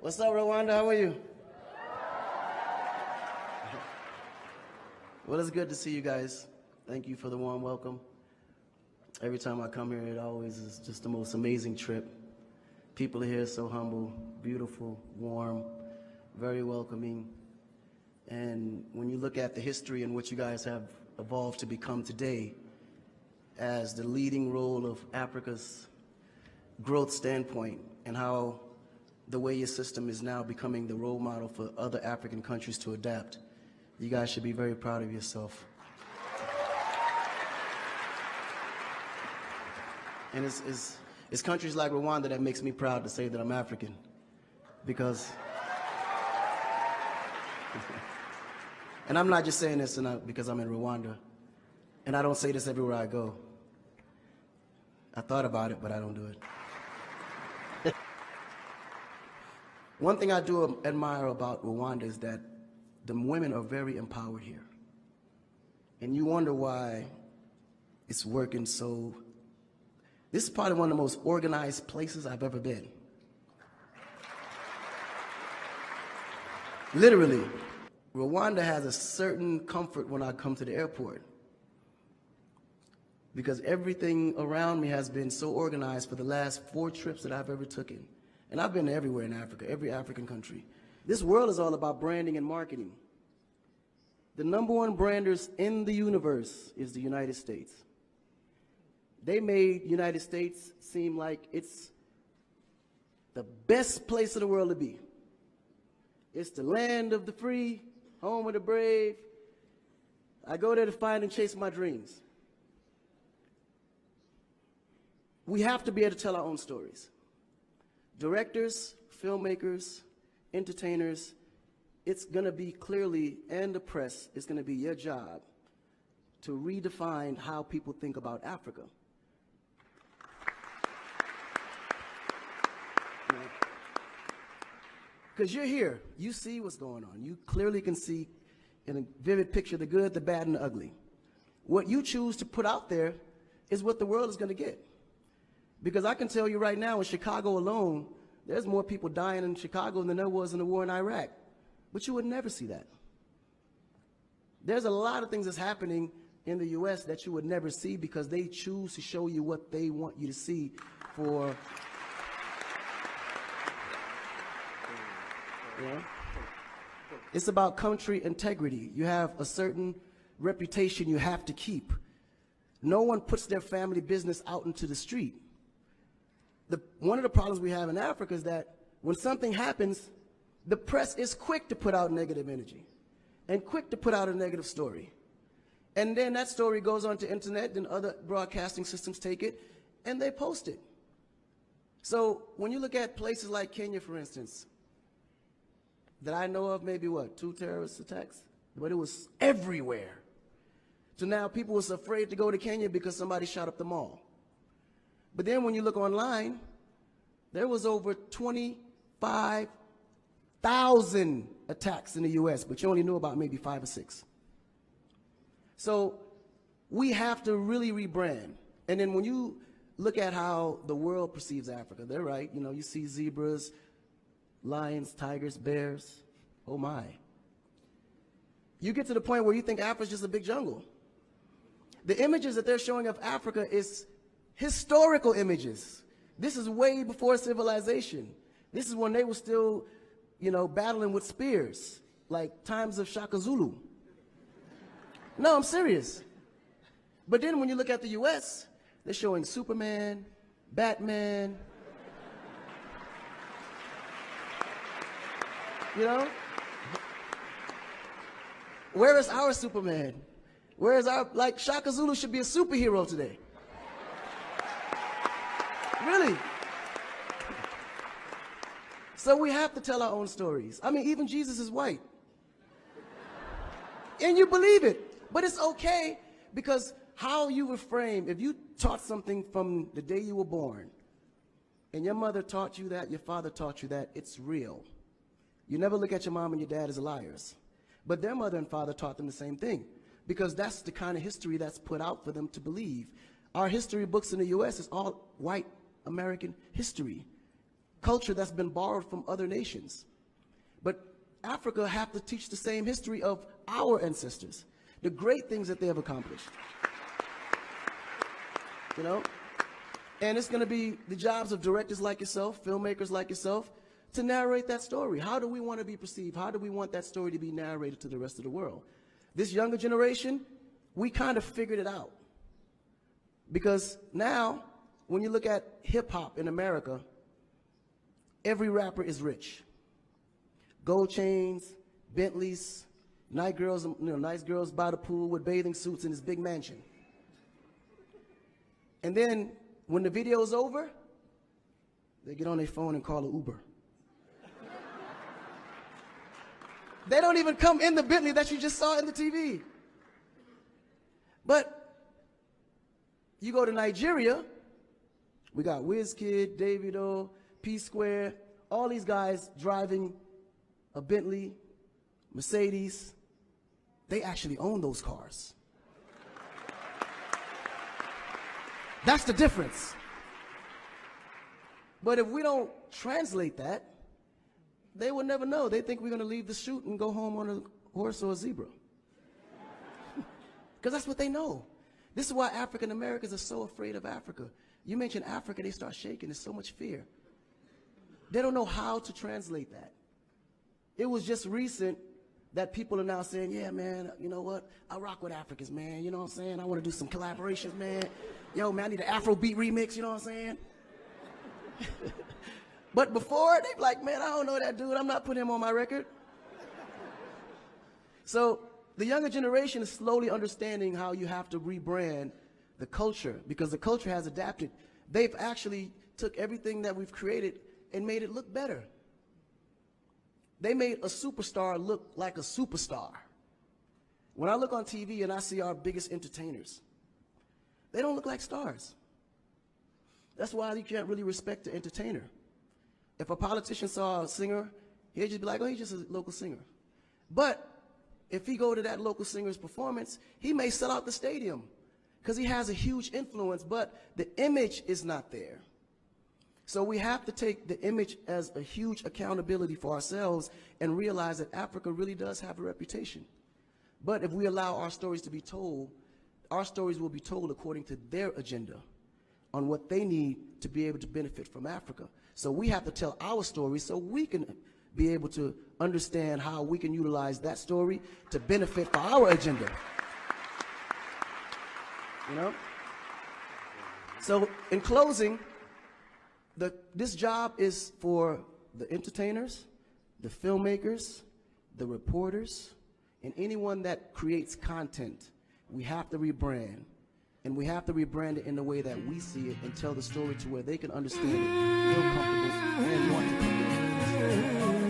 What's up, Rwanda? How are you? Well, it's good to see you guys. Thank you for the warm welcome. Every time I come here, it always is just the most amazing trip. People here are so humble, beautiful, warm, very welcoming. And when you look at the history in which you guys have evolved to become today as the leading role of Africa's growth standpoint, and how the way your system is now becoming the role model for other African countries to adapt, you guys should be very proud of yourself. And it's countries like Rwanda that makes me proud to say that I'm African, because and I'm not just saying this because I'm in Rwanda, and I don't say this everywhere I go. I thought about it, but I don't do it. One thing I do admire about Rwanda is that the women are very empowered here. And you wonder why it's working so. This is probably one of the most organized places I've ever been. Literally, Rwanda has a certain comfort when I come to the airport, because everything around me has been so organized for the last 4 trips that I've ever taken. And I've been everywhere in Africa, every African country. This world is all about branding and marketing. The #1 branders in the universe is the United States. They made United States seem like it's the best place in the world to be. It's the land of the free, home of the brave. I go there to find and chase my dreams. We have to be able to tell our own stories. Directors, filmmakers, entertainers, it's going to be clearly, and the press, it's going to be your job to redefine how people think about Africa. Because you're here, you see what's going on. You clearly can see in a vivid picture the good, the bad, and the ugly. What you choose to put out there is what the world is going to get. Because I can tell you right now, in Chicago alone, there's more people dying in Chicago than there was in the war in Iraq. But you would never see that. There's a lot of things that's happening in the U.S. that you would never see, because they choose to show you what they want you to see for. Yeah. It's about country integrity. You have a certain reputation you have to keep. No one puts their family business out into the street. One of the problems we have in Africa is that when something happens, the press is quick to put out negative energy and quick to put out a negative story. And then that story goes on to internet, and other broadcasting systems take it and they post it. So when you look at places like Kenya, for instance, that I know of, maybe 2 terrorist attacks, but it was everywhere. So now people was afraid to go to Kenya because somebody shot up the mall. But then when you look online, there was over 25,000 attacks in the US, but you only knew about maybe 5 or 6. So we have to really rebrand. And then when you look at how the world perceives Africa, they're right. You know, you see zebras, lions, tigers, bears. Oh my. You get to the point where you think Africa's just a big jungle. The images that they're showing of Africa is historical images. This is way before civilization. This is when they were still, battling with spears, like times of Shaka Zulu. No, I'm serious. But then when you look at the US, they're showing Superman, Batman. Where is our Superman? Where is our, Shaka Zulu should be a superhero today. Really. So we have to tell our own stories. I mean, even Jesus is white. And you believe it. But it's okay, because how you were framed, if you taught something from the day you were born, and your mother taught you that, your father taught you that, it's real. You never look at your mom and your dad as liars. But their mother and father taught them the same thing, because that's the kind of history that's put out for them to believe. Our history books in the U.S. is all white American history. culture that's been borrowed from other nations. But Africa have to teach the same history of our ancestors, the great things that they have accomplished. You know? And it's going to be the jobs of directors like yourself, filmmakers like yourself, to narrate that story. How do we want to be perceived? How do we want that story to be narrated to the rest of the world? This younger generation, we kind of figured it out. Because now, when you look at hip-hop in America, every rapper is rich. Gold chains, Bentleys, nice girls by the pool with bathing suits in his big mansion. And then, when the video's over, they get on their phone and call an Uber. They don't even come in the Bentley that you just saw in the TV. But you go to Nigeria, we got Wizkid, Davido, P-Square, all these guys driving a Bentley, Mercedes. They actually own those cars. That's the difference. But if we don't translate that, they will never know. They think we're going to leave the shoot and go home on a horse or a zebra. Because that's what they know. This is why African Americans are so afraid of Africa. You mention Africa, they start shaking. There's so much fear. They don't know how to translate that. It was just recent that people are now saying, yeah, man, you know what? I rock with Africans, man. You know what I'm saying? I want to do some collaborations, man. Yo, man, I need an Afrobeat remix, you know what I'm saying? But before, they'd be like, man, I don't know that dude. I'm not putting him on my record. So the younger generation is slowly understanding how you have to rebrand the culture, because the culture has adapted. They've actually took everything that we've created and made it look better. They made a superstar look like a superstar. When I look on TV and I see our biggest entertainers, they don't look like stars. That's why you can't really respect the entertainer. If a politician saw a singer, he'd just be like, oh, he's just a local singer. But if he go to that local singer's performance, he may sell out the stadium because he has a huge influence, but the image is not there. So we have to take the image as a huge accountability for ourselves and realize that Africa really does have a reputation. But if we allow our stories to be told, our stories will be told according to their agenda on what they need to be able to benefit from Africa. So we have to tell our story so we can be able to understand how we can utilize that story to benefit for our agenda. You know? So in closing, this job is for the entertainers, the filmmakers, the reporters, and anyone that creates content. We have to rebrand. And we have to rebrand it in the way that we see it and tell the story to where they can understand it, feel comfortable, and want to come in.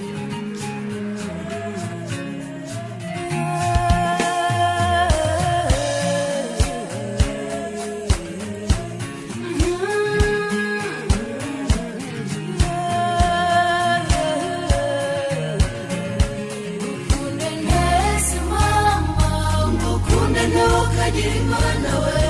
Kajirimana we